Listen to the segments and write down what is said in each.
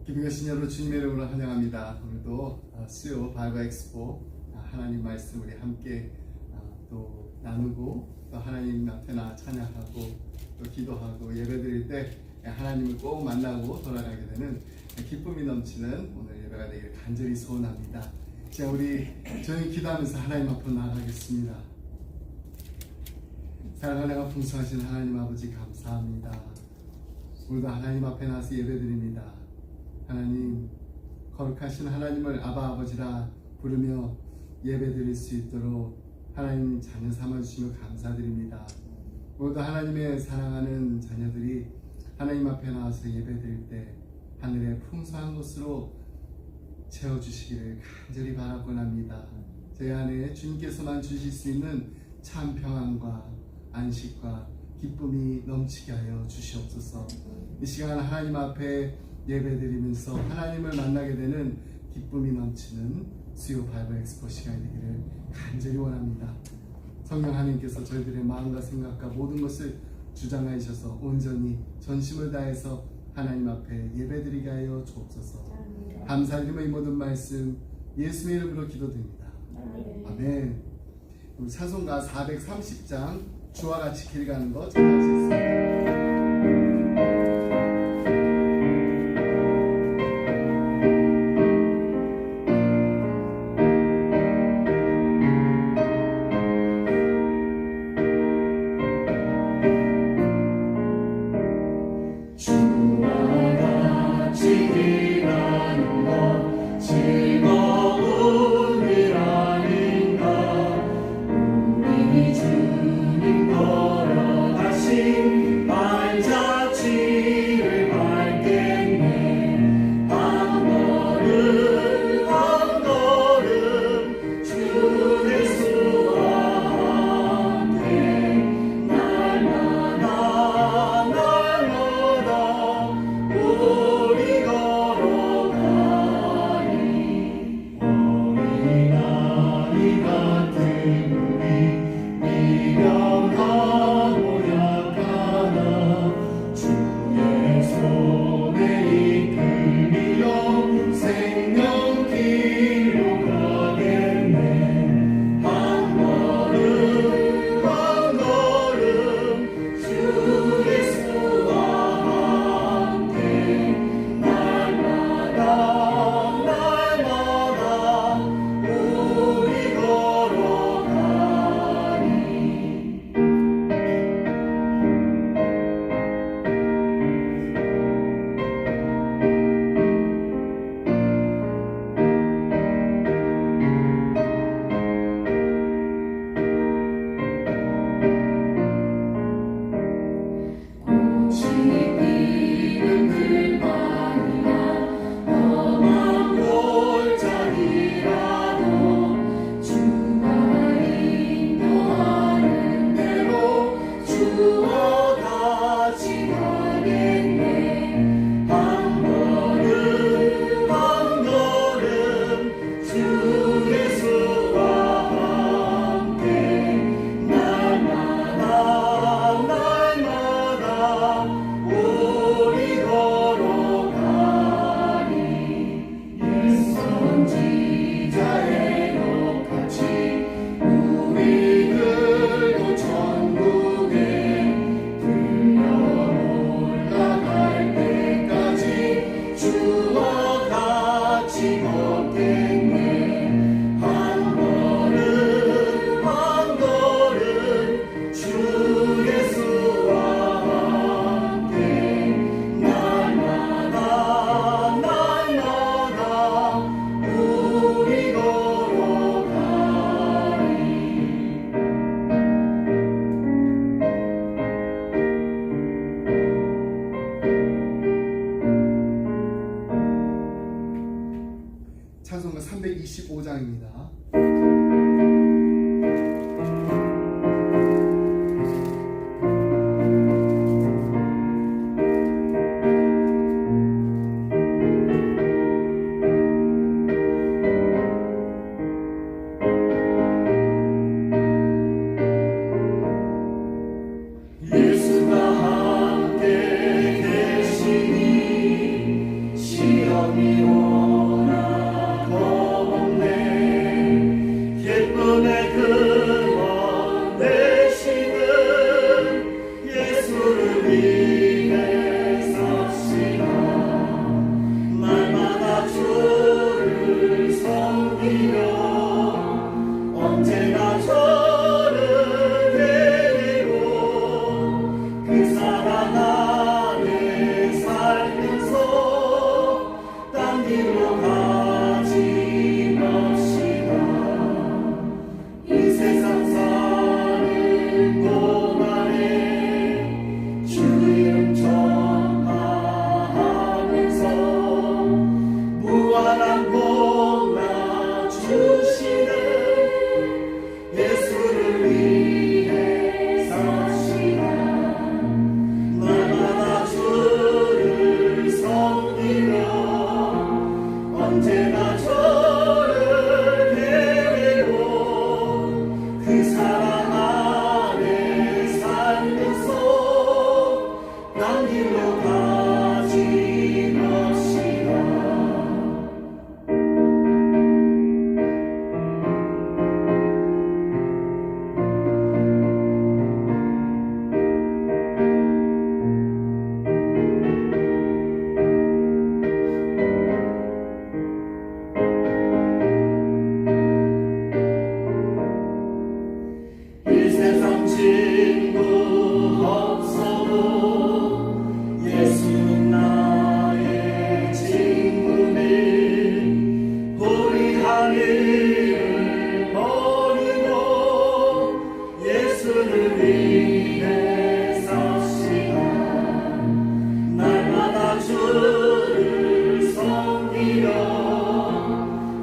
기쁜 여신 여러분 주님의 이름으로 환영합니다. 오늘도 수요 바이블 엑스포 하나님 말씀 우리 함께 또 나누고 또 하나님 앞에 찬양하고 또 기도하고 예배드릴 때 하나님을 꼭 만나고 돌아가게 되는 기쁨이 넘치는 오늘 예배가 되기를 간절히 소원합니다. 자, 우리 조용히 기도하면서 하나님 앞으로 나아가겠습니다. 사랑하는 풍성하신 하나님 아버지 감사합니다. 오늘도 하나님 앞에 나서 예배드립니다. 하나님, 거룩하신 하나님을 아바 아버지라 부르며 예배드릴 수 있도록 하나님 자녀 삼아주시며 감사드립니다. 오늘도 하나님의 사랑하는 자녀들이 하나님 앞에 나와서 예배드릴 때 하늘의 풍성한 것으로 채워주시기를 간절히 바라곤 합니다. 제 안에 주님께서만 주실 수 있는 참 평안과 안식과 기쁨이 넘치게 하여 주시옵소서. 이 시간 하나님 앞에 예배드리면서 하나님을 만나게 되는 기쁨이 넘치는 수요 바이블 엑스포 시간이 되기를 간절히 원합니다. 성령 하나님께서 저희들의 마음과 생각과 모든 것을 주장하셔서 온전히 전심을 다해서 하나님 앞에 예배드리게 하여 주옵소서. 감사드리며 이 모든 말씀 예수의 이름으로 기도드립니다. 아멘. 우리 찬송가 430장 주와 같이 길 가는 거 전하겠습니다.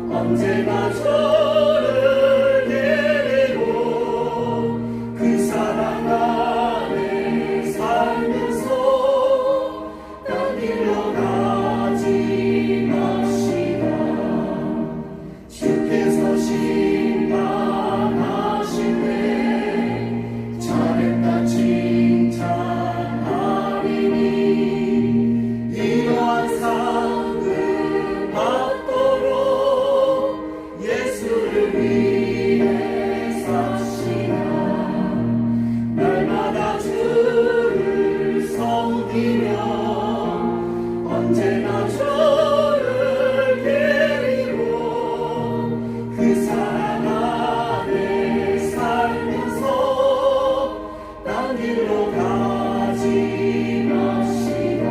언제나 저를 데리고 그 사랑 안에 살면서 딴 길로 가지 맙시다. 주께서 심판하시네 잘했다 칭찬하리니 이러한 상급 받도록 예수를 위해 삽시다. 날마다 주를 섬기며 언제나 저를 데리고 그 사랑 안에 살면서 딴 길로 가지 맙시다.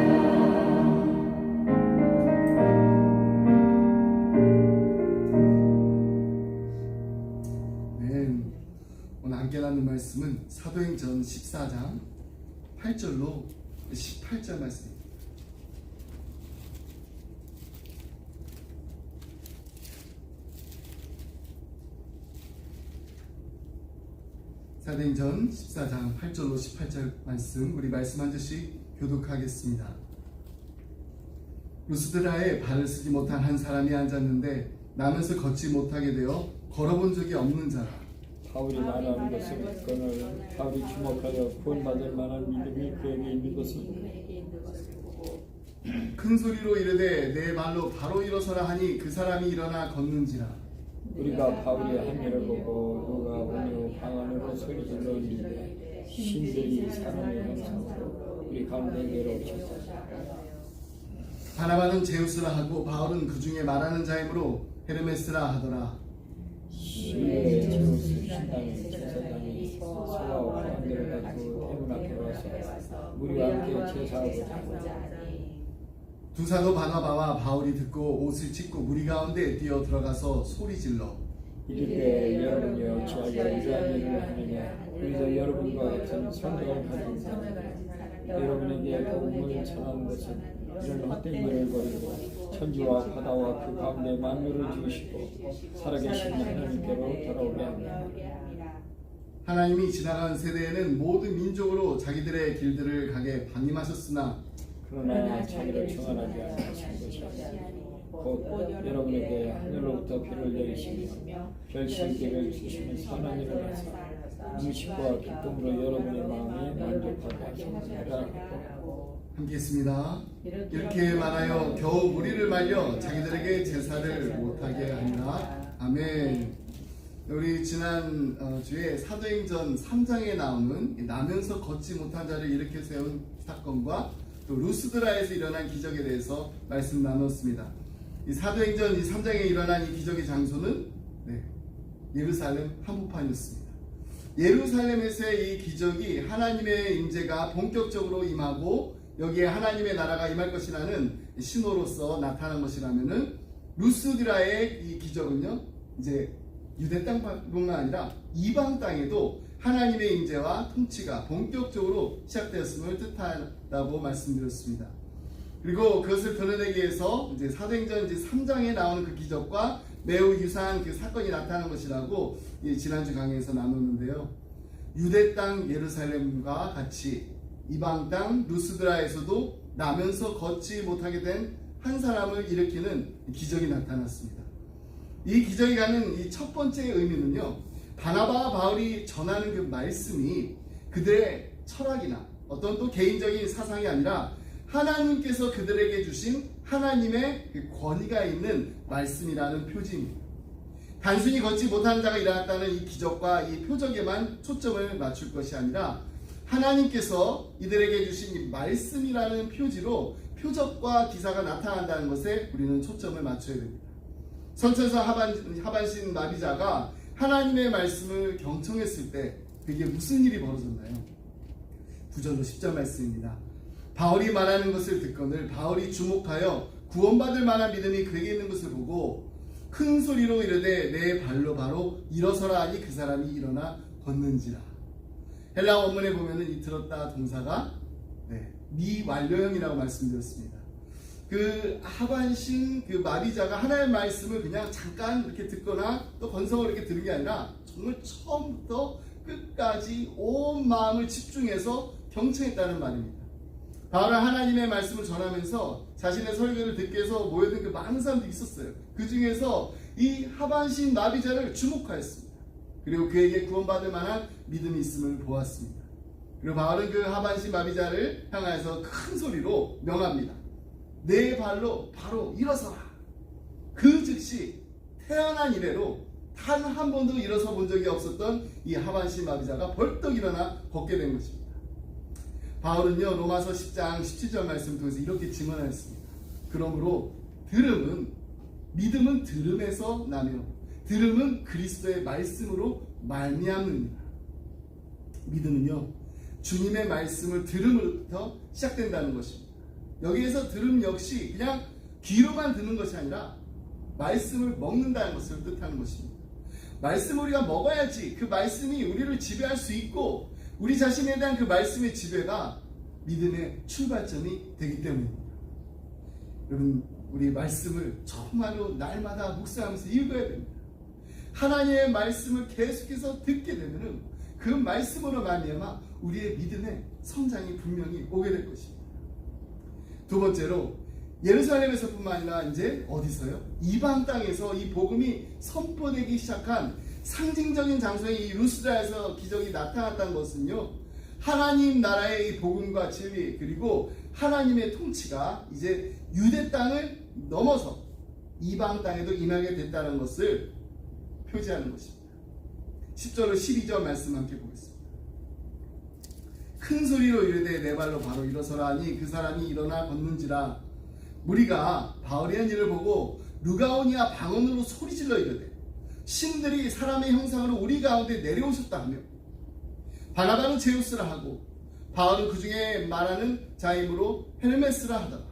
네, 오늘 함께 나눈 말씀은 사도행전 14장 8절로 18절 말씀입니다. 사도행전 14장 8절로 18절 말씀, 우리 말씀 한 절씩 교독하겠습니다. 루스드라에 발을 쓰지 못한 한 사람이 앉았는데 나면서 걷지 못하게 되어 걸어본 적이 없는 자라. 바울이 말하는 것을 듣고는 바울이 주목하여 구원받을 만한 믿음이 그에게 있는 것을 큰 소리로 이르되 내 말로 바로 일어서라 하니 그 사람이 일어나 걷는지라. 우리가 바울이 한 일을 보고 누가 오늘 방 안으로 소리질러 이르되 신들이 사람의 형상으로 우리 가운데 내려오셨다. 바나바는 제우스라 하고 바울은 그 중에 말하는 자이므로 헤르메스라 하더라. 신의 제우스 신당의 제사장이 소와 관계를 가지고 해문 앞에 와서 우리와 함께 제사하고자 두 사도 바나바와 바울이 듣고 옷을 찢고 무리 가운데 뛰어 들어가서 소리질러 이르되 여러분이 어찌하여 이러한 일을 하느냐. 우리도 여러분과 같은 성경을 가진 사람 여러분에게 복음을 전하는 것은 이런 헛된 말을 버리고 천지와 바다와 그 가운데 만물을 지으시고 살아계신 하나님께로 돌아오게 합니다. 하나님이 지나간 세대에는 모든 민족으로 자기들의 길들을 가게 방임하셨으나 그러나 자기를 충만하게 하신 것이 아니고 곧 여러분에게 하늘로부터 비를 내리시며 별실기를 주시는 선한 일을 하사 음식과 기쁨으로 여러분의 마음이 만족하게 하시느니라. 함께 했습니다. 이렇게 말하여 겨우 무리를 말려 자기들에게 제사를 못하게 하니라. 아멘. 우리 지난 주에 사도행전 3장에 나오는 나면서 걷지 못한 자를 일으켜 세운 사건과 또 루스드라에서 일어난 기적에 대해서 말씀 나눴습니다. 이 사도행전 3장에 일어난 이 기적의 장소는 예루살렘 한복판이었습니다. 예루살렘에서의 이 기적이 하나님의 임재가 본격적으로 임하고 여기에 하나님의 나라가 임할 것이라는 신호로서 나타난 것이라면은 루스드라의 이 기적은요, 이제 유대 땅뿐만 아니라 이방 땅에도 하나님의 임재와 통치가 본격적으로 시작되었음을 뜻한다고 말씀드렸습니다. 그리고 그것을 드러내기 위해서 이제 사도행전 3장에 나오는 그 기적과 매우 유사한 그 사건이 나타난 것이라고 지난주 강의에서 나눴는데요. 유대 땅 예루살렘과 같이 이방 땅 루스드라에서도 나면서 걷지 못하게 된 한 사람을 일으키는 기적이 나타났습니다. 이 기적이 갖는 이 첫 번째 의미는요, 바나바와 바울이 전하는 그 말씀이 그들의 철학이나 어떤 또 개인적인 사상이 아니라 하나님께서 그들에게 주신 하나님의 그 권위가 있는 말씀이라는 표지입니다. 단순히 걷지 못하는 자가 일어났다는 이 기적과 이 표적에만 초점을 맞출 것이 아니라 하나님께서 이들에게 주신 이 말씀이라는 표지로 표적과 기사가 나타난다는 것에 우리는 초점을 맞춰야 됩니다. 선천성 하반신 마비자가 하나님의 말씀을 경청했을 때 그게 무슨 일이 벌어졌나요? 9절로 10절 말씀입니다. 바울이 말하는 것을 듣거늘 바울이 주목하여 구원받을 만한 믿음이 그에게 있는 것을 보고 큰 소리로 이르되 내 발로 바로 일어서라 하니 그 사람이 일어나 걷는지라. 헬라 원문에 보면은 이 들었다 동사가 미완료형이라고 말씀드렸습니다. 그 하반신 그 마비자가 하나님의 말씀을 그냥 잠깐 이렇게 듣거나 또 건성을 이렇게 들은 게 아니라 정말 처음부터 끝까지 온 마음을 집중해서 경청했다는 말입니다. 바울은 하나님의 말씀을 전하면서 자신의 설교를 듣기 위해서 모여든 그 많은 사람들이 있었어요. 그 중에서 이 하반신 마비자를 주목하였습니다. 그리고 그에게 구원받을 만한 믿음이 있음을 보았습니다. 그리고 바울은 그 하반신 마비자를 향하여서 큰 소리로 명합니다. 내 발로 바로 일어서라. 그 즉시 태어난 이래로 단 한 번도 일어서 본 적이 없었던 이 하반신 마비자가 벌떡 일어나 걷게 된 것입니다. 바울은요 로마서 10장 17절 말씀을 통해서 이렇게 증언하였습니다. 그러므로 믿음은 들음에서 나며 들음은 그리스도의 말씀으로 말미암느니라. 믿음은요 주님의 말씀을 들음으로부터 시작된다는 것입니다. 여기에서 들음 역시 그냥 귀로만 듣는 것이 아니라 말씀을 먹는다는 것을 뜻하는 것입니다. 말씀을 우리가 먹어야지 그 말씀이 우리를 지배할 수 있고 우리 자신에 대한 그 말씀의 지배가 믿음의 출발점이 되기 때문입니다. 여러분 우리 말씀을 정말로 날마다 묵상하면서 읽어야 됩니다. 하나님의 말씀을 계속해서 듣게 되면 그 말씀으로 말미암아 우리의 믿음의 성장이 분명히 오게 될 것입니다. 두 번째로 예루살렘에서뿐만 아니라 이제 어디서요? 이방 땅에서 이 복음이 선포되기 시작한 상징적인 장소인 이 루스드라에서 기적이 나타났다는 것은요 하나님 나라의 이 복음과 진리 그리고 하나님의 통치가 이제 유대 땅을 넘어서 이방 땅에도 임하게 됐다는 것을 표지하는 것입니다. 10절로 12절 말씀 함께 보겠습니다. 큰 소리로 이르되 내 발로 바로 일어서라 하니 그 사람이 일어나 걷는지라. 무리가 바울이 한 일을 보고 루가오니아 방언으로 소리질러 이르되 신들이 사람의 형상으로 우리 가운데 내려오셨다 하며 바나바는 제우스라 하고 바울은 그 중에 말하는 자임으로 헤르메스라 하더라.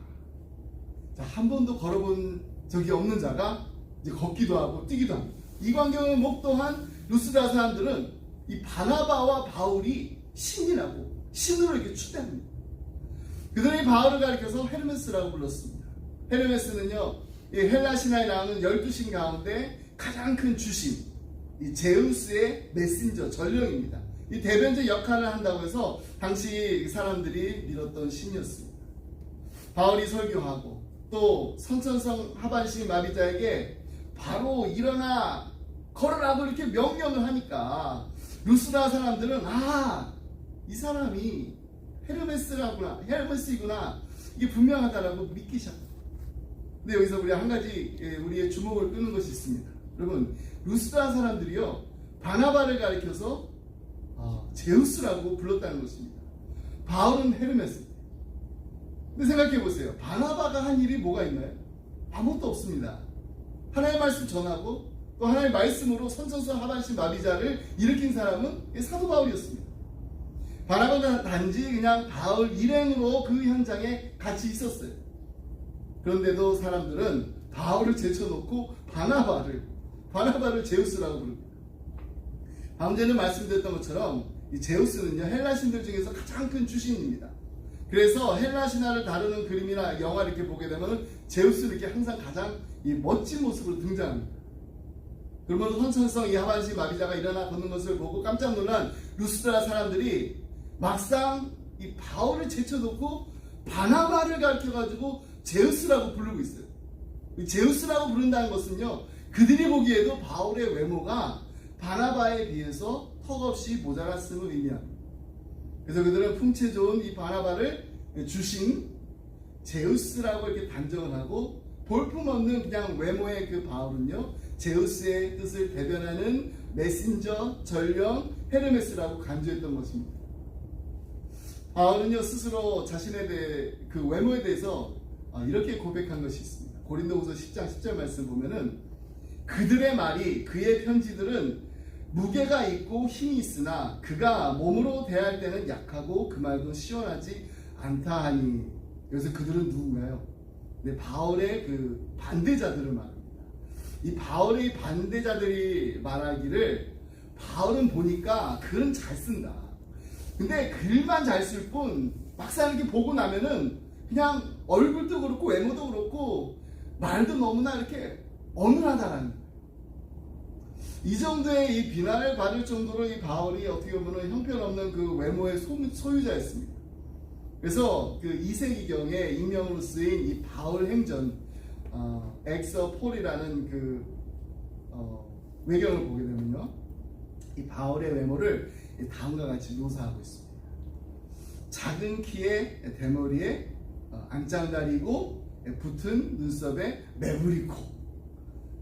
자, 한 번도 걸어본 적이 없는 자가 이제 걷기도 하고 뛰기도 합니다. 이 광경을 목도한 루스드라 사람들은 이 바나바와 바울이 신이라고 신으로 이렇게 추대합니다. 그들이 바울을 가리켜서 헤르메스라고 불렀습니다. 헤르메스는요 이 헬라 신화에 나오는 12신 가운데 가장 큰 주신 이 제우스의 메신저 전령입니다. 이 대변자 역할을 한다고 해서 당시 사람들이 믿었던 신이었습니다. 바울이 설교하고 또 선천성 하반신 마비자에게 바로 일어나 걸으라고 이렇게 명령을 하니까 루스드라 사람들은 이 사람이 헤르메스이구나 이게 분명하다라고 믿기 시작합니다. 근데 여기서 우리 한 가지 우리의 주목을 끄는 것이 있습니다. 여러분 루스드라 사람들이요 바나바를 가리켜서 제우스라고 불렀다는 것입니다. 바울은 헤르메스. 근데 생각해 보세요. 바나바가 한 일이 뭐가 있나요? 아무것도 없습니다. 하나님의 말씀 전하고 또 하나님의 말씀으로 선천성 하반신 마비자를 일으킨 사람은 사도 바울이었습니다. 바나바는 단지 그냥 바울 일행으로 그 현장에 같이 있었어요. 그런데도 사람들은 바울을 제쳐놓고 바나바를 제우스라고 부릅니다. 다음 전에 말씀드렸던 것처럼 이 제우스는요 헬라 신들 중에서 가장 큰 주신입니다. 그래서 헬라 신화를 다루는 그림이나 영화 이렇게 보게 되면 제우스는 이렇게 항상 가장 이 멋진 모습으로 등장합니다. 그러면서 선천성 이 하반신 마비자가 일어나 걷는 것을 보고 깜짝 놀란 루스드라 사람들이 막상 이 바울을 제쳐놓고 바나바를 가르쳐가지고 제우스라고 부르고 있어요. 이 제우스라고 부른다는 것은요 그들이 보기에도 바울의 외모가 바나바에 비해서 턱없이 모자랐음을 의미합니다. 그래서 그들은 풍채 좋은 이 바나바를 주신 제우스라고 이렇게 단정을 하고, 볼품없는 그냥 외모의 그 바울은요, 제우스의 뜻을 대변하는 메신저 전령 헤르메스라고 간주했던 것입니다. 바울은요 스스로 자신에 대해 그 외모에 대해서 이렇게 고백한 것이 있습니다. 고린도후서 10장 10절 말씀 보면은, 그들의 말이, 그의 편지들은 무게가 있고 힘이 있으나 그가 몸으로 대할 때는 약하고 그 말도 시원하지 않다 하니. 여기서 그들은 누군가요? 네, 바울의 그 반대자들을 말합니다. 이 바울의 반대자들이 말하기를, 바울은 보니까 글은 잘 쓴다. 근데 글만 잘 쓸 뿐 막상 이렇게 보고 나면은 그냥 얼굴도 그렇고 외모도 그렇고 말도 너무나 이렇게 어눌하다라는 거예요. 이 정도의 이 비난을 받을 정도로 이 바울이 어떻게 보면 형편없는 그 외모의 소유자였습니다. 그래서 그 2세기경에 익명으로 쓰인 이 바울 행전 엑서폴이라는 그 외경을 보게 되면요, 이 바울의 외모를 다음과 같이 묘사하고 있습니다. 작은 키에 대머리에 안짱다리고 붙은 눈썹에 매부리 코.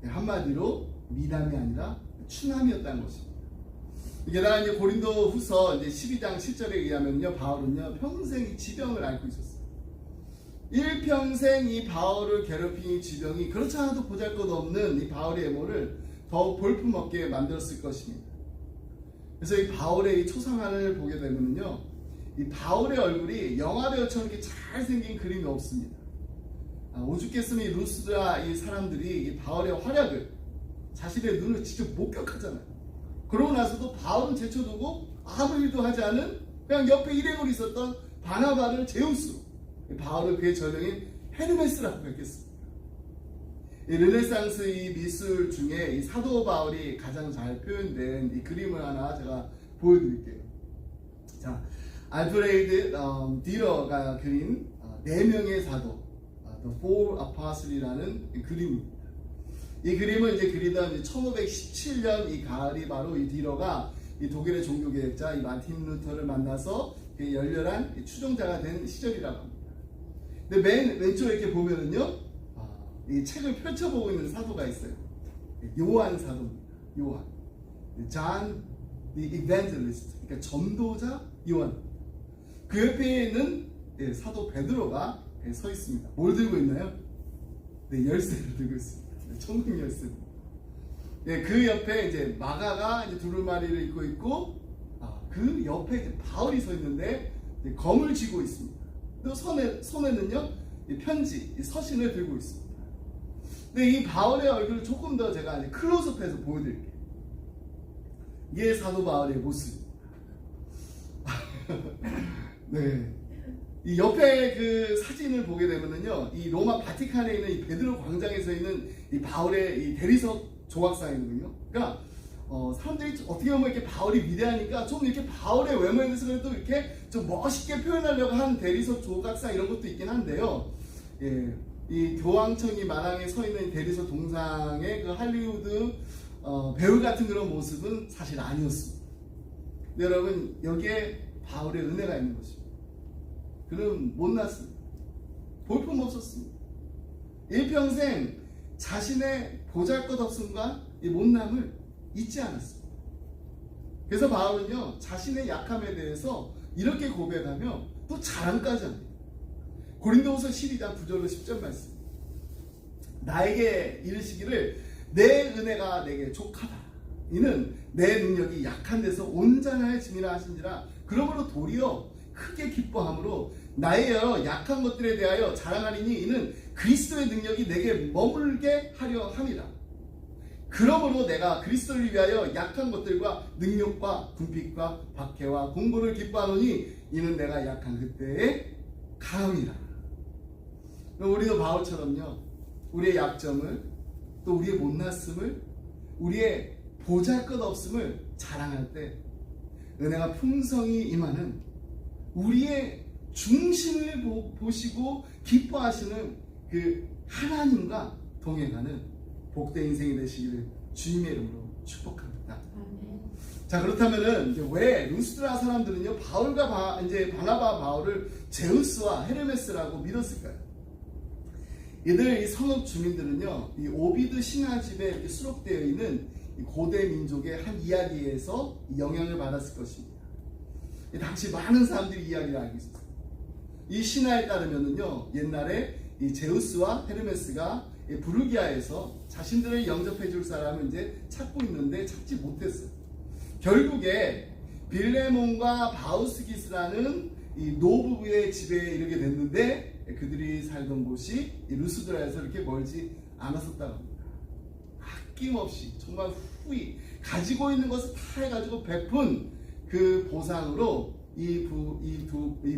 한마디로 미남이 아니라 추남이었다는 것입니다. 게다가 이제 고린도 후서 이제 12장 7절에 의하면요, 바울은요 평생 이 지병을 앓고 있었어요. 일평생 이 바울을 괴롭힌 이 지병이 그렇지 않아도 보잘것없는 이 바울의 외모를 더욱 볼품없게 만들었을 것입니다. 그래서 이 바울의 이 초상화를 보게 되면요, 이 바울의 얼굴이 영화배우처럼 이렇게 잘생긴 그림이 없습니다. 오죽했으면 이 루스드라 이 사람들이 이 바울의 활약을 자신의 눈으로 직접 목격하잖아요. 그러고 나서도 바울은 제쳐두고 아무 일도 하지 않은 그냥 옆에 일행으로 있었던 바나바를 제우스로, 바울을 그의 전령인 헤르메스라고 했겠습니다. 이 르네상스 이 미술 중에 이 사도 바울이 가장 잘 표현된 이 그림을 하나 제가 보여드릴게요. 자, 알프레이드 디러가 그린 4명의 사도, The Four Apostles이라는 그림입니다. 이 그림을 이제 그리던 1517년 이 가을이 바로 이 디러가 이 독일의 종교개혁자 이 마틴 루터를 만나서 열렬한 추종자가 된 시절이라고 합니다. 근데 맨 왼쪽에 이렇게 보면은요, 이 책을 펼쳐보고 있는 사도가 있어요. 요한 사도입니다. 요한. John the Evangelist. 그러니까 전도자 요한. 그 옆에 있는 사도 베드로가 서 있습니다. 뭘 들고 있나요? 네, 열쇠를 들고 있습니다. 천국 열쇠. 네, 그 옆에 이제 마가가 이제 두루마리를 입고 있고, 그 옆에 이제 바울이 서 있는데 검을 쥐고 있습니다. 또 손에는요, 이 편지, 이 서신을 들고 있습니다. 근데 이 바울의 얼굴을 조금 더 제가 이제 클로즈업해서 보여드릴게요. 이게 사도 바울의 모습입니다. 네. 이 옆에 그 사진을 보게 되면은요, 이 로마 바티칸에 있는 이 베드로 광장에서 있는 이 바울의 이 대리석 조각상이거든요. 그러니까 사람들이 어떻게 보면 이렇게 바울이 위대하니까 좀 이렇게 바울의 외모에 대해서 그래도 이렇게 좀 멋있게 표현하려고 한 대리석 조각상 이런 것도 있긴 한데요. 예, 이 교황청이 마당에 서 있는 대리석 동상의 그 할리우드 배우 같은 그런 모습은 사실 아니었습니다. 근데 여러분, 여기에 바울의 은혜가 있는 것입니다. 그는 못났습니다. 볼품없었습니다. 일평생 자신의 보잘것없음과 이 못남을 잊지 않았습니다. 그래서 바울은요, 자신의 약함에 대해서 이렇게 고백하며 또 자랑까지 합니다. 고린도후서 12장 9절로 10절 말씀. 나에게 이르시기를 내 은혜가 내게 족하다. 이는 내 능력이 약한 데서 온전하여짐이라 하신지라. 그러므로 도리어 크게 기뻐함으로 나의 여러 약한 것들에 대하여 자랑하리니 이는 그리스도의 능력이 내게 머물게 하려 함이라. 그러므로 내가 그리스도를 위하여 약한 것들과 능력과 궁핍과 박해와 공고를 기뻐하노니 이는 내가 약한 그때의 강함이라. 우리도 바울처럼요, 우리의 약점을, 또 우리의 못났음을, 우리의 보잘것없음을 자랑할 때 은혜가 풍성히 임하는, 우리의 중심을 보시고 기뻐하시는 그 하나님과 동행하는 복된 인생이 되시기를 주님의 이름으로 축복합니다. 아멘. 자, 그렇다면은 이제 왜 루스드라 사람들은요 바울과 바나바 바울을 제우스와 헤르메스라고 믿었을까요? 이들 이 성읍 주민들은요 이 오비드 신화집에 이렇게 수록되어 있는 이 고대 민족의 한 이야기에서 영향을 받았을 것입니다. 이 당시 많은 사람들이 이야기를 알고 있었어요. 이 신화에 따르면은요 옛날에 이 제우스와 헤르메스가 이 부르기아에서 자신들을 영접해줄 사람을 이제 찾고 있는데 찾지 못했어요. 결국에 빌레몬과 바우스기스라는 이 노부부의 집에 이르게 됐는데 그들이 살던 곳이 이 루스드라에서 이렇게 멀지 않았었다고 합니다. 아낌없이 정말 후히 가지고 있는 것을 다 해가지고 베푼 그 보상으로 이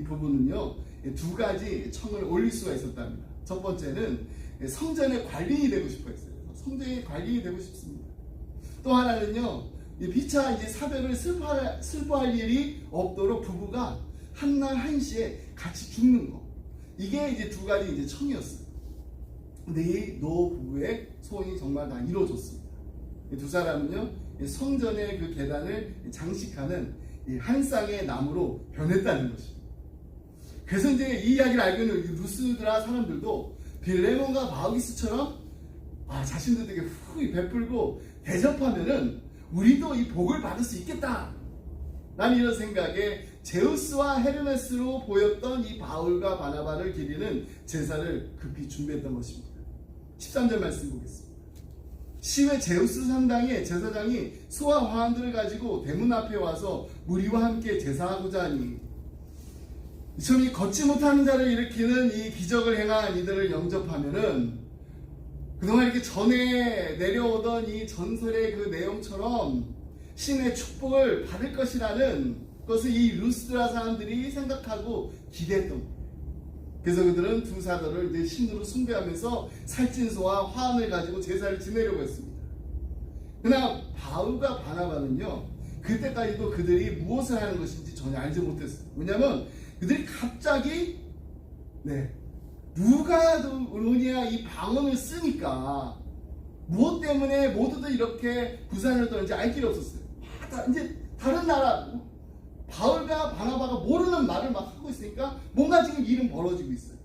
부부는요 두 가지 청을 올릴 수가 있었답니다. 첫 번째는 성전의 관리인이 되고 싶어 했어요. 성전의 관리인이 되고 싶습니다. 또 하나는요 피차 이제 사별을 슬퍼할 일이 없도록 부부가 한날 한시에 같이 죽는 거. 이게 이제 두 가지 이제 청이었어요. 근데 이 노부부의 소원이 정말 다 이루어졌습니다. 이 두 사람은요 성전의 그 계단을 장식하는 이 한 쌍의 나무로 변했다는 것입니다. 그래서 이제 이 이야기를 알고 있는 루스드라 사람들도 빌레몬과 바우기스처럼 자신들에게 후히 베풀고 대접하면은 우리도 이 복을 받을 수 있겠다. 난 이런 생각에 제우스와 헤르메스로 보였던 이 바울과 바나바를 기리는 제사를 급히 준비했던 것입니다. 13절 말씀 보겠습니다. 시외 제우스 산당의 제사장이 소와 화환들을 가지고 대문 앞에 와서 무리와 함께 제사하고자 하니 이 걷지 못하는 자를 일으키는 이 기적을 행한 이들을 영접하면은 그동안 이렇게 전에 내려오던 이 전설의 그 내용처럼 신의 축복을 받을 것이라는 것을 이 루스드라 사람들이 생각하고 기대했던 거예요. 그래서 그들은 두 사도를 이제 신으로 숭배하면서 살찐소와 화환을 가지고 제사를 지내려고 했습니다. 그러나 바울과 바나바는요 그때까지도 그들이 무엇을 하는 것인지 전혀 알지 못했어요. 왜냐하면 그들이 갑자기 누가 오느냐 이 방언을 쓰니까 무엇 때문에 모두들 이렇게 부산을 떠는지 알 길이 없었어요. 이제 다른 나라 바울과 바나바가 모르는 말을 막 하고 있으니까 뭔가 지금 일은 벌어지고 있어요.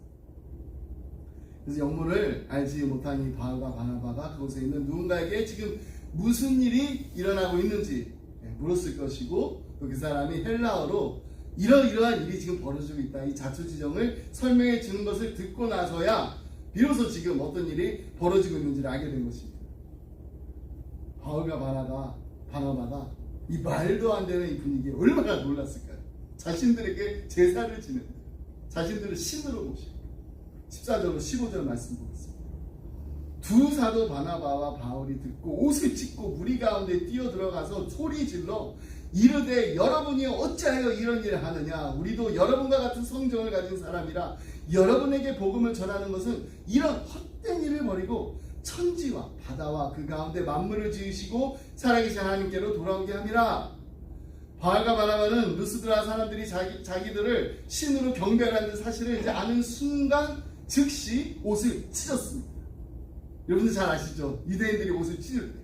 그래서 영문을 알지 못한 이 바울과 바나바가 그곳에 있는 누군가에게 지금 무슨 일이 일어나고 있는지 물었을 것이고 또 그 사람이 헬라어로 이러이러한 일이 지금 벌어지고 있다 이 자초지정을 설명해 주는 것을 듣고 나서야 비로소 지금 어떤 일이 벌어지고 있는지를 알게 된 것입니다. 바울과 바나바가 이 말도 안 되는 이 분위기에 얼마나 놀랐을까요? 자신들에게 제사를 지내는 자신들을 신으로 모시고 14절로 15절 말씀 보겠습니다. 두 사도 바나바와 바울이 듣고 옷을 찢고 무리 가운데 뛰어 들어가서 소리 질러 이르되 여러분이 어찌하여 이런 일을 하느냐 우리도 여러분과 같은 성정을 가진 사람이라 여러분에게 복음을 전하는 것은 이런 헛된 일을 버리고 천지와 바다와 그 가운데 만물을 지으시고 살아계신 하나님께로 돌아오게 함이라. 바울과 바나바는 루스드라 사람들이 자기들을 신으로 경배하는 사실을 이제 아는 순간 즉시 옷을 찢었습니다. 여러분들 잘 아시죠? 유대인들이 옷을 찢을 때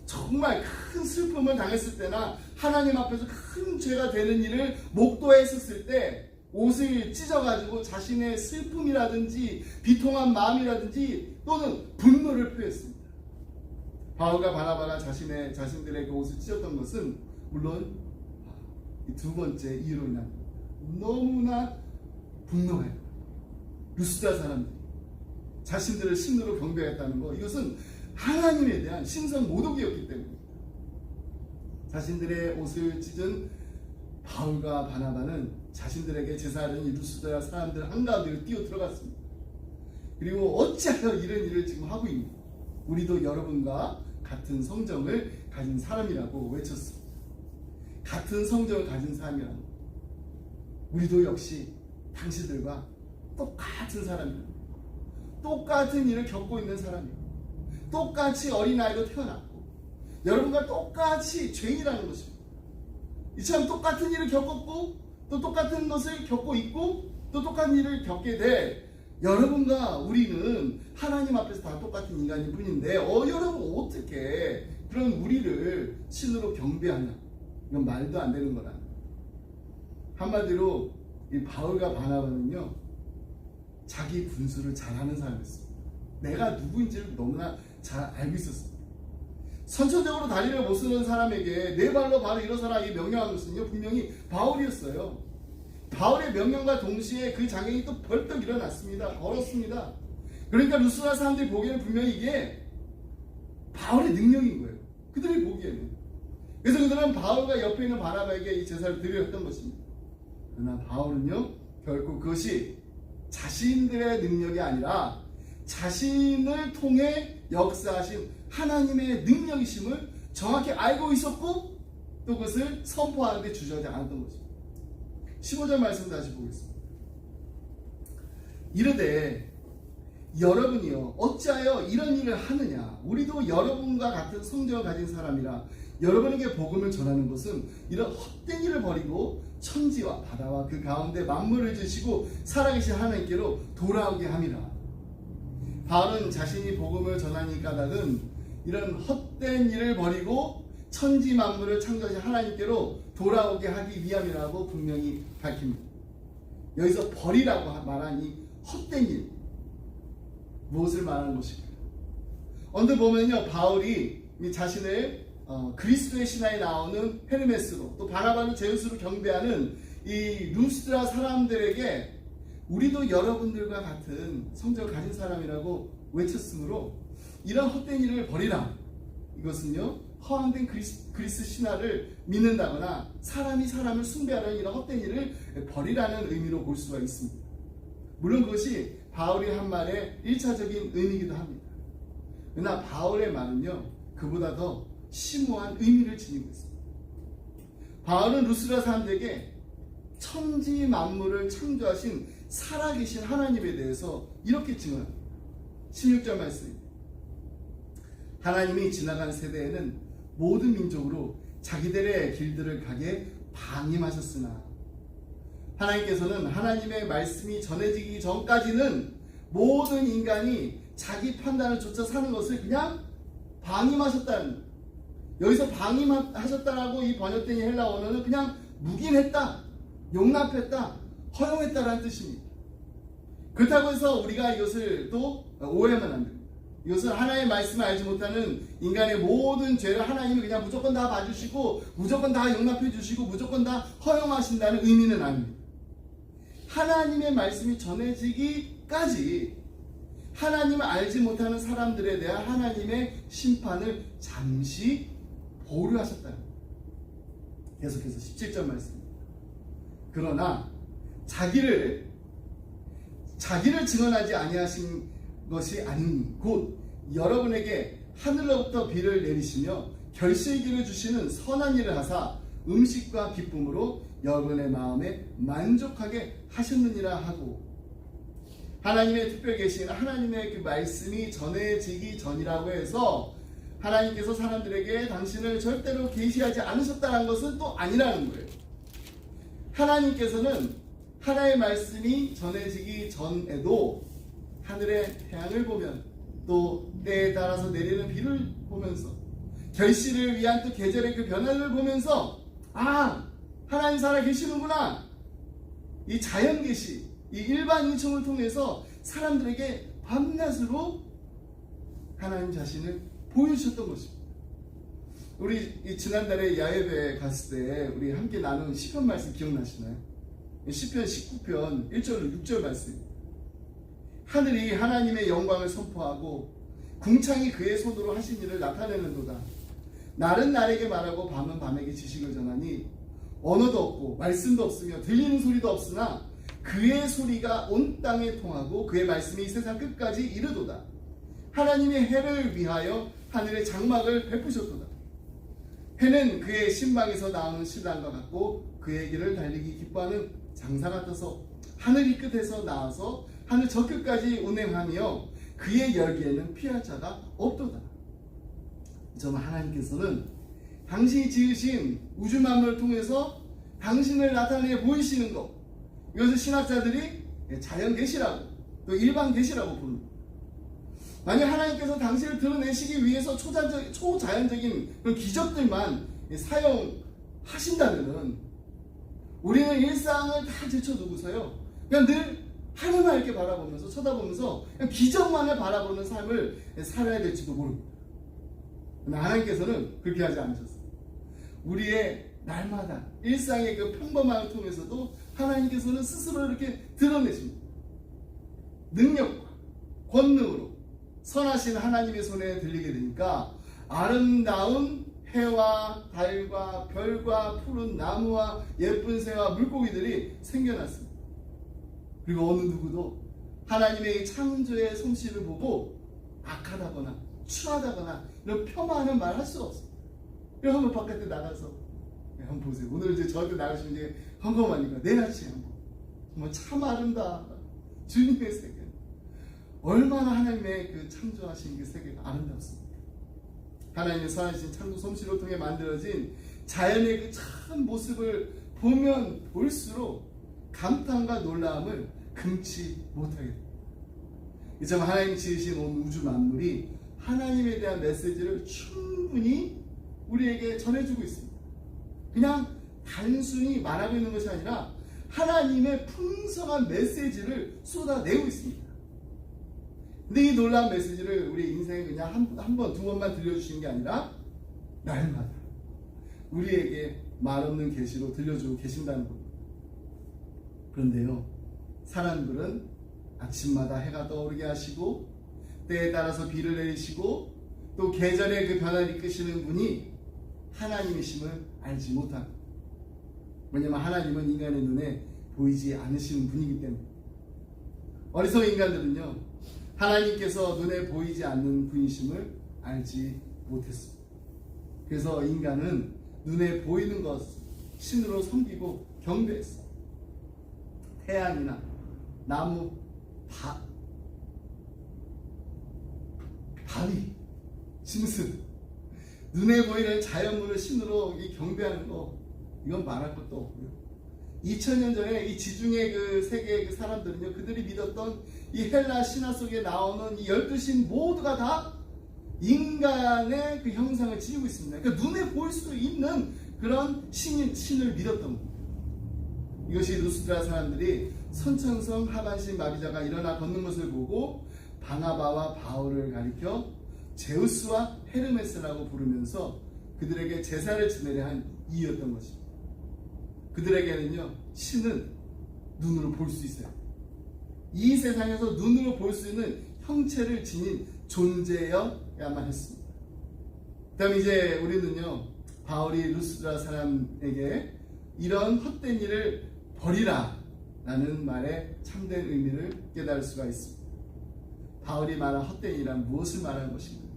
정말 큰 슬픔을 당했을 때나 하나님 앞에서 큰 죄가 되는 일을 목도했었을 때 옷을 찢어가지고 자신의 슬픔이라든지 비통한 마음이라든지 또는 분노를 표했습니다. 바울과 바나바가 자신들의 그 옷을 찢었던 것은 물론 이 두 번째 이유로 인한 너무나 분노해요. 루스드라 사람들이 자신들을 신으로 경배했다는 거 이것은 하나님에 대한 신성 모독이었기 때문입니다. 자신들의 옷을 찢은 바울과 바나바는 자신들에게 제사하는 이 루스드라 사람들 한가운데로 뛰어 들어갔습니다. 그리고 어찌하여 이런 일을 지금 하고 있는 우리도 여러분과 같은 성정을 가진 사람이라고 외쳤습니다. 같은 성정을 가진 사람이라고 우리도 역시 당신들과 똑같은 사람이라고 똑같은 일을 겪고 있는 사람이고 똑같이 어린아이로 태어났고 여러분과 똑같이 죄인이라는 것입니다. 이처럼 똑같은 일을 겪었고 또 똑같은 것을 겪고 있고 또 똑같은 일을 겪게 될 여러분과 우리는 하나님 앞에서 다 똑같은 인간일 뿐인데 여러분 어떻게 그런 우리를 신으로 경배하냐 이건 말도 안 되는 거라. 한마디로 이 바울과 바나바는요, 자기 분수를 잘하는 사람이었습니다. 내가 누구인지를 너무나 잘 알고 있었습니다. 선천적으로 다리를 못 쓰는 사람에게 네 발로 바로 일어서라 이 명령한 것은요, 분명히 바울이었어요. 바울의 명령과 동시에 그 장애인이 또 벌떡 일어났습니다. 걸었습니다. 그러니까 루스드라 사람들이 보기에는 분명히 이게 바울의 능력인 거예요. 그들이 보기에는. 그래서 그들은 바울과 옆에 있는 바나바에게 이 제사를 드렸던 것입니다. 그러나 바울은요, 결코 그것이 자신들의 능력이 아니라 자신을 통해 역사하신 하나님의 능력이심을 정확히 알고 있었고, 또 그것을 선포하는데 주저하지 않았던 것입니다. 15절 말씀 다시 보겠습니다. 이르되 여러분이요 어찌하여 이런 일을 하느냐. 우리도 여러분과 같은 성정을 가진 사람이라 여러분에게 복음을 전하는 것은 이런 헛된 일을 버리고 천지와 바다와 그 가운데 만물을 지으시고 살아계신 하나님께로 돌아오게 함이라. 바울은 자신이 복음을 전하니 까닭은 이런 헛된 일을 버리고 천지 만물을 창조하신 하나님께로 돌아오게 하기 위함이라고 분명히 밝힙니다. 여기서 버리라고 말한 이 헛된 일, 무엇을 말하는 것일까요? 언뜻 보면요, 바울이 자신을 그리스도의 신화에 나오는 헤르메스로, 또 바나바는 제우스로 경배하는 이 루스드라 사람들에게 우리도 여러분들과 같은 성적을 가진 사람이라고 외쳤으므로 이런 헛된 일을 버리라. 이것은요, 허황된 그리스 신화를 믿는다거나 사람이 사람을 숭배하는 이런 헛된 일을 버리라는 의미로 볼 수가 있습니다. 물론 그것이 바울이 한 말의 1차적인 의미이기도 합니다. 그러나 바울의 말은요, 그보다 더 심오한 의미를 지니고 있습니다. 바울은 루스드라 사람들에게 천지 만물을 창조하신 살아계신 하나님에 대해서 이렇게 증언합니다. 16절 말씀입니다. 하나님이 지나간 세대에는 모든 민족으로 자기들의 길들을 가게 방임하셨으나 하나님께서는 하나님의 말씀이 전해지기 전까지는 모든 인간이 자기 판단을 쫓아 사는 것을 그냥 방임하셨다는 거예요. 여기서 방임하셨다라고 이 번역된 헬라 언어는 그냥 묵인했다, 용납했다, 허용했다라는 뜻입니다. 그렇다고 해서 우리가 이것을 또 오해하면 안 됩니다. 이것은 하나님의 말씀을 알지 못하는 인간의 모든 죄를 하나님이 그냥 무조건 다 봐주시고 무조건 다 용납해 주시고 무조건 다 허용하신다는 의미는 아닙니다. 하나님의 말씀이 전해지기까지 하나님을 알지 못하는 사람들에 대한 하나님의 심판을 잠시 보류하셨다는 거예요. 계속해서 17절 말씀입니다. 그러나 자기를 증언하지 아니하신 것이 아니니 곧 여러분에게 하늘로부터 비를 내리시며 결실기를 주시는 선한 일을 하사 음식과 기쁨으로 여러분의 마음에 만족하게 하셨느니라 하고, 하나님의 특별 계신 하나님의 그 말씀이 전해지기 전이라고 해서 하나님께서 사람들에게 당신을 절대로 계시하지 않으셨다는 것은 또 아니라는 거예요. 하나님께서는 하나님의 말씀이 전해지기 전에도 하늘의 태양을 보면 또 때에 따라서 내리는 비를 보면서 결실을 위한 또 계절의 그 변화를 보면서 하나님 살아 계시는구나, 이 자연 계시, 이 일반 인청을 통해서 사람들에게 밤낮으로 하나님 자신을 보여주셨던 것입니다. 우리 지난달에 야외배에 갔을 때 우리 함께 나눈 시편 말씀 기억나시나요? 시편 19편 1절 6절 말씀입니다. 하늘이 하나님의 영광을 선포하고 궁창이 그의 손으로 하신 일을 나타내는도다. 날은 날에게 말하고 밤은 밤에게 지식을 전하니 언어도 없고 말씀도 없으며 들리는 소리도 없으나 그의 소리가 온 땅에 통하고 그의 말씀이 세상 끝까지 이르도다. 하나님의 해를 위하여 하늘의 장막을 베푸셨도다. 해는 그의 신방에서 나오는 신랑과 같고 그의 길을 달리기 기뻐하는 장사 같아서 하늘 이 끝에서 나와서 하늘 저 끝까지 운행하며 그의 열기에는 피할 자가 없도다. 정말 하나님께서는 당신이 지으신 우주 만물을 통해서 당신을 나타내 보이시는 것, 이것을 신학자들이 자연 계시라고 또 일반 계시라고 부릅니다. 만약 하나님께서 당신을 드러내시기 위해서 초자연적인 그런 기적들만 하신다면은 우리는 일상을 다 제쳐두고서요, 그냥 늘 하늘만 이렇게 바라보면서 쳐다보면서 그냥 기적만을 바라보는 삶을 살아야 될지도 모릅니다. 그러나 하나님께서는 그렇게 하지 않으셨어요. 우리의 날마다 일상의 그 평범함을 통해서도 하나님께서는 스스로 이렇게 드러내십니다. 능력과 권능으로 선하신 하나님의 손에 들리게 되니까 아름다운 해와 달과 별과 푸른 나무와 예쁜 새와 물고기들이 생겨났습니다. 그리고 어느 누구도 하나님의 이 창조의 솜씨를 보고 악하다거나 추하다거나 이런 폄하하는 말 할 수 없어요. 그럼 한번 바깥에 나가서 한번 보세요. 오늘 이제 저한테 나가시면 이제 험험하니까 내일 아침에 한번 정말 참 아름다워. 주님의 세계 얼마나 하나님의 그 창조하신 그 세계가 아름답습니다. 하나님의 선하신 창조 솜씨를 통해 만들어진 자연의 그 참 모습을 보면 볼수록 감탄과 놀라움을 금치 못하게 됩니다. 이처럼 하나님 지으신 온 우주 만물이 하나님에 대한 메시지를 충분히 우리에게 전해주고 있습니다. 그냥 단순히 말하고 있는 것이 아니라 하나님의 풍성한 메시지를 쏟아내고 있습니다. 근데 이 놀라운 메시지를 우리 인생에 그냥 한 번, 두 번만 들려주시는 게 아니라 날마다 우리에게 말없는 계시로 들려주고 계신다는 겁니다. 그런데요, 사람들은 아침마다 해가 떠오르게 하시고 때에 따라서 비를 내리시고 또 계절의 그 변화를 이끄시는 분이 하나님이심을 알지 못합니다. 왜냐하면 하나님은 인간의 눈에 보이지 않으시는 분이기 때문에. 어리석은 인간들은요, 하나님께서 눈에 보이지 않는 분이심을 알지 못했습니다. 그래서 인간은 눈에 보이는 것 신으로 섬기고 경배했어요. 태양이나 나무, 바위, 짐승, 눈에 보이는 자연물을 신으로 경배하는 거, 이건 말할 것도 없고요. 2000년 전에 이 지중해 그 세계의 그 사람들은요, 그들이 믿었던 이 헬라 신화 속에 나오는 이 12신 모두가 다 인간의 그 형상을 지니고 있습니다. 그러니까 눈에 보일 수 있는 그런 신을 믿었던 겁니다. 이것이 루스드라 사람들이 선천성 하반신 마비자가 일어나 걷는 것을 보고 바나바와 바울을 가리켜 제우스와 헤르메스라고 부르면서 그들에게 제사를 지내려 한 이유였던 것입니다. 그들에게는요, 신은 눈으로 볼 수 있어요. 이 세상에서 눈으로 볼 수 있는 형체를 지닌 존재여야만 했습니다. 그 다음 이제 우리는요, 바울이 루스드라 사람에게 이런 헛된 일을 버리라 라는 말의 참된 의미를 깨달을 수가 있습니다. 바울이 말한 헛된 일이란 무엇을 말하는 것인가?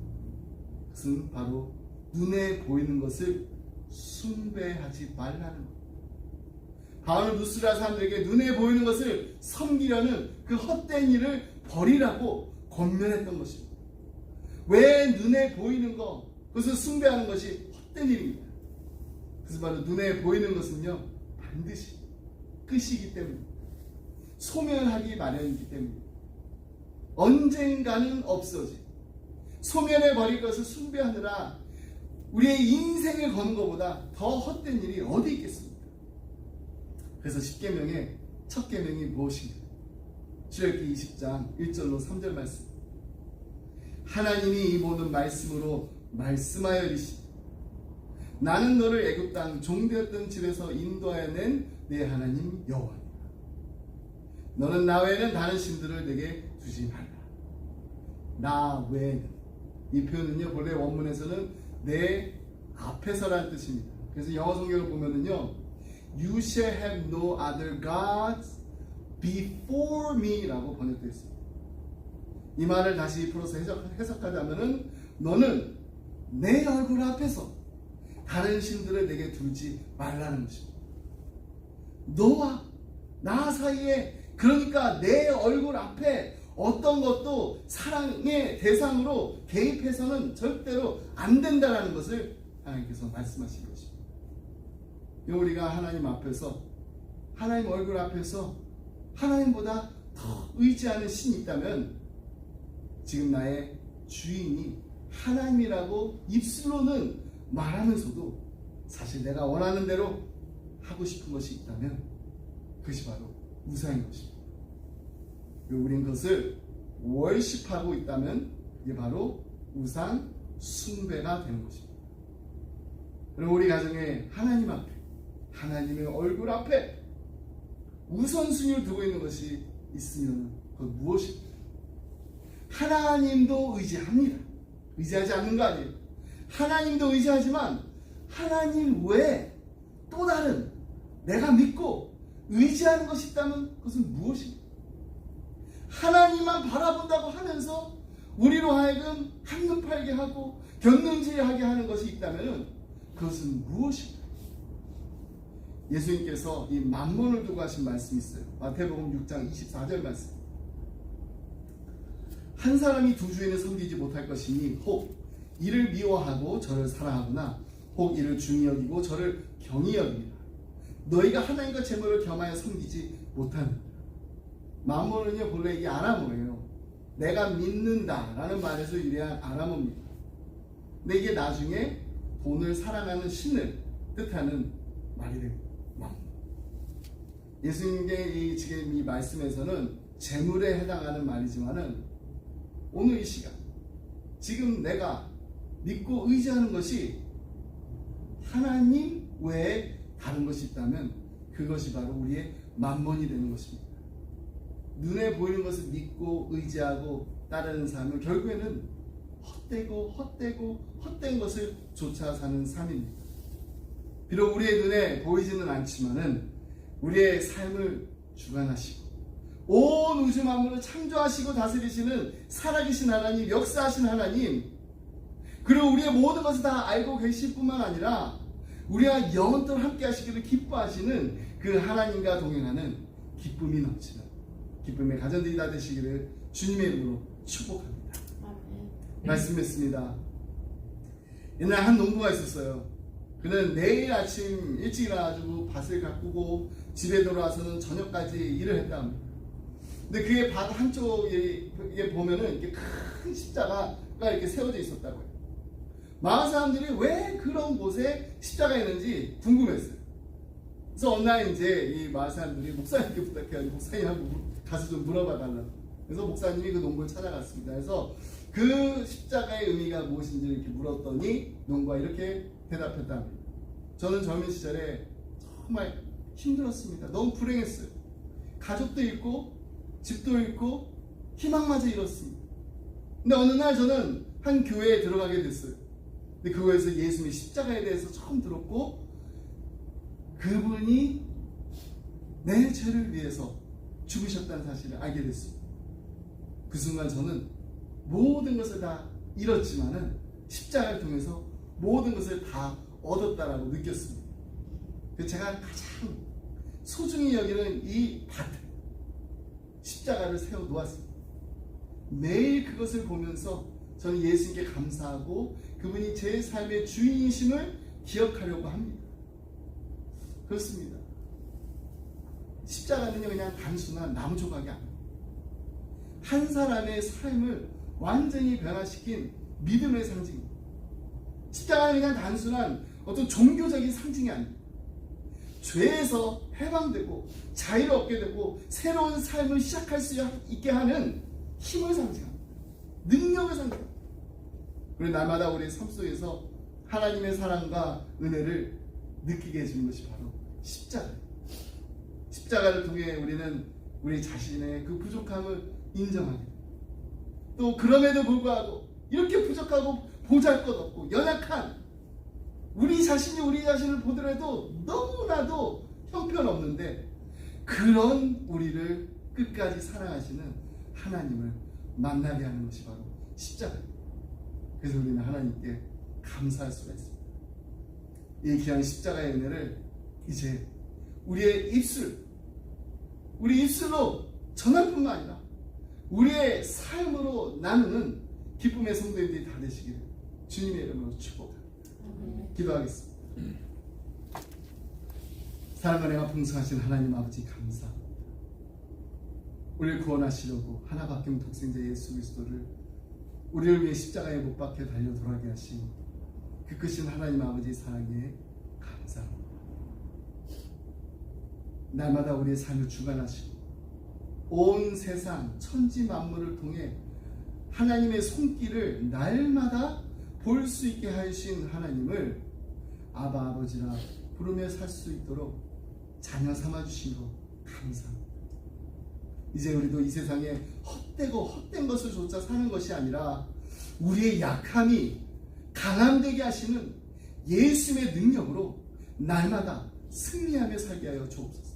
그것은 바로 눈에 보이는 것을 숭배하지 말라는 것. 바울은 루스드라 사람들에게 눈에 보이는 것을 섬기려는 그 헛된 일을 버리라고 권면했던 것입니다. 왜 눈에 보이는 것, 그것을 숭배하는 것이 헛된 일입니다. 그래서 바로 눈에 보이는 것은요, 반드시 끝이기 때문입니다. 소멸하기 마련이기 때문입니다. 언젠가는 없어지. 소멸해버릴 것을 숭배하느라 우리의 인생을 거는 것보다 더 헛된 일이 어디 있겠습니까? 그래서 10계명의 첫 계명이 무엇인가? 출애굽기 20장 1절로 3절 말씀. 하나님이 이 모든 말씀으로 말씀하여 이르시되 나는 너를 애굽 땅 종되었던 집에서 인도하여 낸 내 하나님 여호와니라. 너는 나 외에는 다른 신들을 내게 두지 말라. 나 외에는, 이 표현은요, 본래 원문에서는 내 앞에서라는 뜻입니다. 그래서 영어 성경을 보면은요, You shall have no other gods before me 라고 번역되어 있습니다. 이 말을 다시 풀어서 해석하자면은 너는 내 얼굴 앞에서 다른 신들을 내게 두지 말라는 것입니다. 너와 나 사이에, 그러니까 내 얼굴 앞에 어떤 것도 사랑의 대상으로 개입해서는 절대로 안 된다는 것을 하나님께서 말씀하신 것입니다. 우리가 하나님 앞에서, 하나님 얼굴 앞에서 하나님보다 더 의지하는 신이 있다면 지금 나의 주인이 하나님이라고 입술로는 말하면서도 사실 내가 원하는 대로 하고 싶은 것이 있다면 그것이 바로 우상인 것입니다. 그리고 우린 그것을 월십하고 있다면 이게 바로 우상 숭배가 되는 것입니다. 그리고 우리 가정에 하나님 앞에, 하나님의 얼굴 앞에 우선순위를 두고 있는 것이 있으면 그건 무엇입니까? 하나님도 의지합니다. 의지하지 않는 거 아니에요. 하나님도 의지하지만 하나님 외에 또 다른 내가 믿고 의지하는 것이 있다면 그것은 무엇입니까? 하나님만 바라본다고 하면서 우리로 하여금 한눈 팔게 하고 곁눈질하게 하는 것이 있다면 그것은 무엇입니까? 예수님께서 이 만몬을 두고 하신 말씀이 있어요. 마태복음 6장 24절 말씀. 한 사람이 두 주인을 섬기지 못할 것이니 혹 이를 미워하고 저를 사랑하거나 혹 이를 중히 여기고 저를 경히 여깁니다. 너희가 하나님과 재물을 겸하여 섬기지 못하느니라. 만몬은요 본래 이 아람어예요. 내가 믿는다라는 말에서 유래한 아람어입니다. 근데 이게 나중에 돈을 사랑하는 신을 뜻하는 말이 됩니다. 예수님의 지금 이 말씀에서는 재물에 해당하는 말이지만은 오늘 이 시간 지금 내가 믿고 의지하는 것이 하나님 외에 다른 것이 있다면 그것이 바로 우리의 만몬이 되는 것입니다. 눈에 보이는 것을 믿고 의지하고 따르는 삶은 결국에는 헛된 것을 쫓아 사는 삶입니다. 비록 우리의 눈에 보이지는 않지만은 우리의 삶을 주관하시고 온 우주 만물을 창조하시고 다스리시는 살아계신 하나님, 역사하신 하나님, 그리고 우리의 모든 것을 다 알고 계실 뿐만 아니라 우리와 영원토록 함께 하시기를 기뻐하시는 그 하나님과 동행하는 기쁨이 넘치는 기쁨의 가정들이 다 되시기를 주님의 이름으로 축복합니다. 말씀 맺습니다. 옛날 한 농부가 있었어요. 그는 매일 아침 일찍 일어나가지고 밭을 가꾸고 집에 돌아와서는 저녁까지 일을 했다 합니다. 근데 그의 밭 한쪽에 보면은 이렇게 큰 십자가가 이렇게 세워져 있었다고 해요. 마을 사람들이 왜 그런 곳에 십자가가 있는지 궁금했어요. 그래서 어느 날 이제 이 마을 사람들이 목사님께 부탁해가지고 목사님하고 가서 좀 물어봐 달라고. 그래서 목사님이 그 농부를 찾아갔습니다. 그래서 그 십자가의 의미가 무엇인지 이렇게 물었더니 농부가 이렇게 대답했다 합니다. 저는 젊은 시절에 정말 힘들었습니다. 너무 불행했어요. 가족도 잃고 집도 잃고 희망마저 잃었습니다. 근데 어느 날 저는 한 교회에 들어가게 됐어요. 근데 그거에서 예수님의 십자가에 대해서 처음 들었고 그분이 내 죄를 위해서 죽으셨다는 사실을 알게 됐습니다. 그 순간 저는 모든 것을 다 잃었지만은 십자가를 통해서 모든 것을 다 얻었다라고 느꼈습니다. 그래서 제가 가장 소중히 여기는 이 밭에 십자가를 세워 놓았습니다. 매일 그것을 보면서 저는 예수님께 감사하고 그분이 제 삶의 주인이심을 기억하려고 합니다. 그렇습니다. 십자가는요 그냥 단순한 나무 조각이 아닙니다. 한 사람의 삶을 완전히 변화시킨 믿음의 상징입니다. 십자가는 그냥 단순한 어떤 종교적인 상징이 아닙니다. 죄에서 해방되고 자유를 얻게 되고 새로운 삶을 시작할 수 있게 하는 힘을 상징합니다. 능력을 상징합니다. 그리고 날마다 우리의 삶 속에서 하나님의 사랑과 은혜를 느끼게 해주는 것이 바로 십자가입니다. 십자가를 통해 우리는 우리 자신의 그 부족함을 인정하게 됩니다. 또 그럼에도 불구하고 이렇게 부족하고 보잘것없고 연약한 우리 자신이 우리 자신을 보더라도 너무나도 형편없는데 그런 우리를 끝까지 사랑하시는 하나님을 만나게 하는 것이 바로 십자가입니다. 그래서 우리는 하나님께 감사할 수가 있습니다. 이 귀한 십자가의 은혜를 이제 우리 입술로 전할 뿐만 아니라 우리의 삶으로 나누는 기쁨의 성도들이 다 되시기를 주님의 이름으로 축복합니다. 기도하겠습니다. 사랑과 은혜가 풍성하신 하나님 아버지 감사합니다. 우리를 구원하시려고 하나밖에 없는 독생자 예수 그리스도를 우리를 위해 십자가에 못 박혀 달려 돌아가게 하신 그 크신 하나님 아버지 사랑에 감사합니다. 날마다 우리의 삶을 주관하시고 온 세상 천지 만물을 통해 하나님의 손길을 날마다 볼 수 있게 하신 하나님을 아바 아버지라 부르며 살 수 있도록 자녀 삼아주신 것 감사합니다. 이제 우리도 이 세상에 헛되고 헛된 것을 조차 사는 것이 아니라 우리의 약함이 강함되게 하시는 예수님의 능력으로 날마다 승리하며 살게 하여 주옵소서.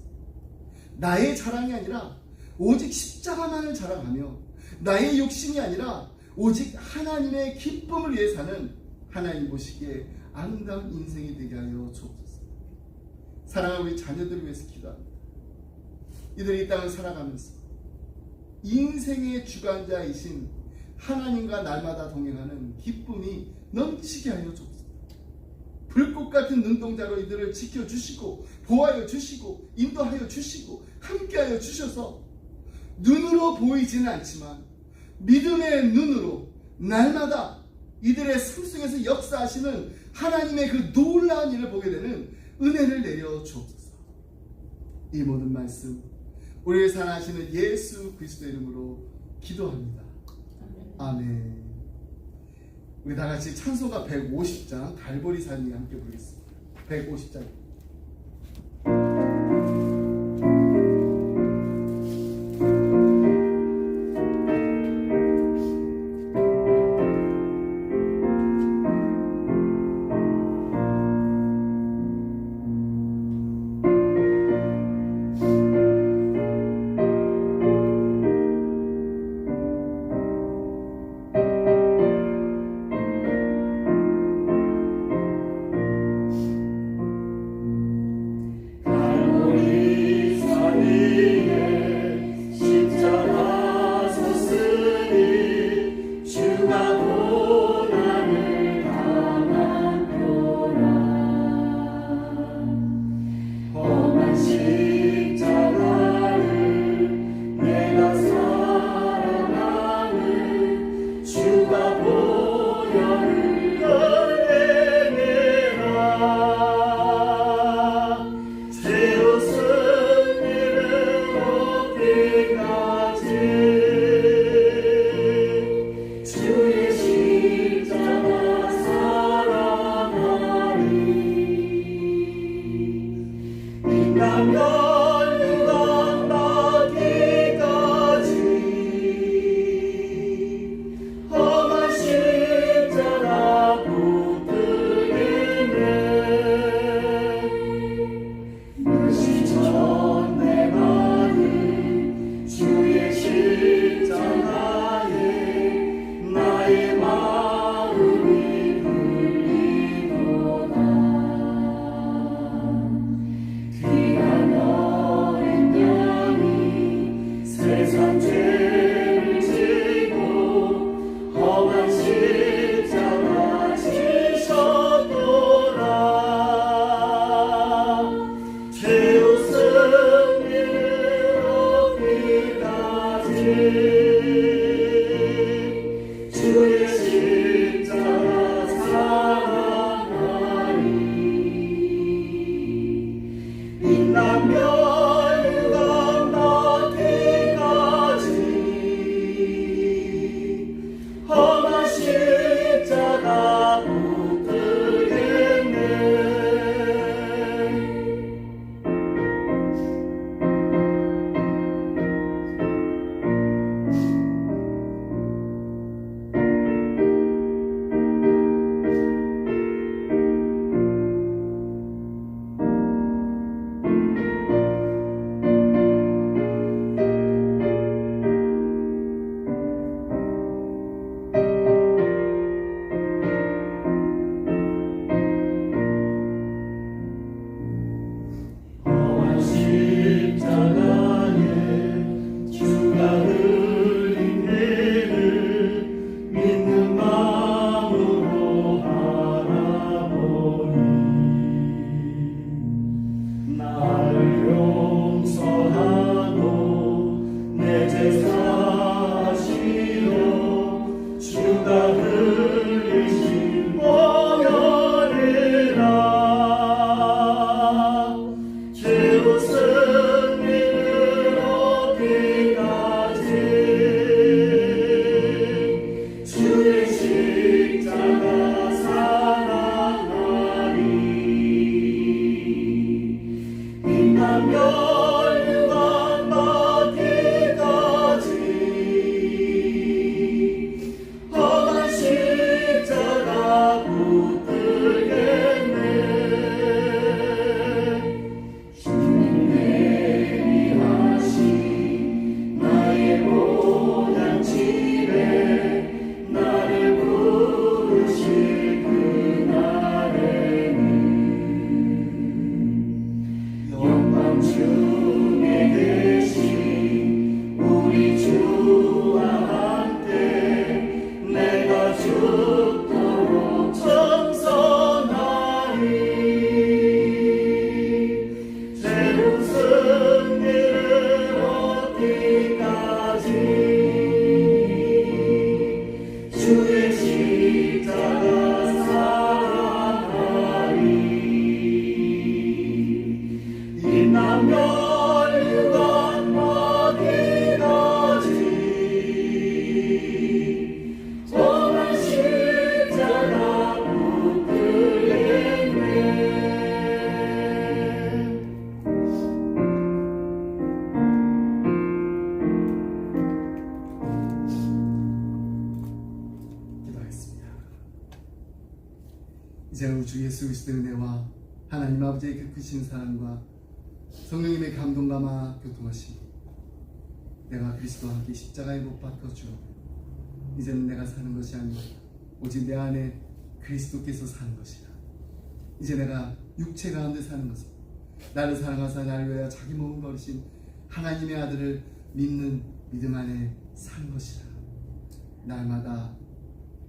나의 자랑이 아니라 오직 십자가만을 자랑하며 나의 욕심이 아니라 오직 하나님의 기쁨을 위해 사는 하나님 보시기에 아름다운 인생이 되게 하여 주옵소서. 사랑하는 우리 자녀들을 위해서 기도합니다. 이들이 이 땅을 살아가면서 인생의 주관자이신 하나님과 날마다 동행하는 기쁨이 넘치게 하여 주옵소서. 불꽃 같은 눈동자로 이들을 지켜주시고 보호하여 주시고 인도하여 주시고 함께하여 주셔서 눈으로 보이지는 않지만 믿음의 눈으로 날마다 이들의 삶 속에서 역사하시는 하나님의 그 놀라운 일을 보게 되는 은혜를 내려 주옵소서. 이 모든 말씀 우리를 사랑하시는 예수 그리스도의 이름으로 기도합니다. 아멘. 우리 다 같이 찬송가 150장 달보리 산이 함께 부르겠습니다. 150장. 이제는 주 예수 그리스도의 은혜와 하나님 아버지의 그 크신 사랑과 성령님의 감동감화 교통하심이 내가 그리스도와 함께 십자가에 못 박혀 죽었고 이제는 내가 사는 것이 아니라 오직 내 안에 그리스도께서 사는 것이라. 이제 내가 육체 가운데 사는 것은 나를 사랑하사 나를 위하여 자기 몸을 버리신 하나님의 아들을 믿는 믿음 안에 사는 것이라. 날마다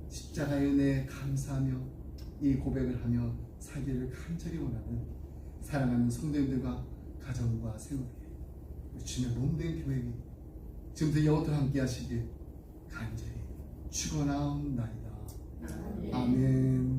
십자가의 은혜에 감사하며 이 고백을 하며 살기를 간절히 원하는 사랑하는 성도님들과 가정과 세우게 주님의 몸된 교회가 지금부터 영원토록 함께 하시길 간절히 축원하옵나이다. 아멘.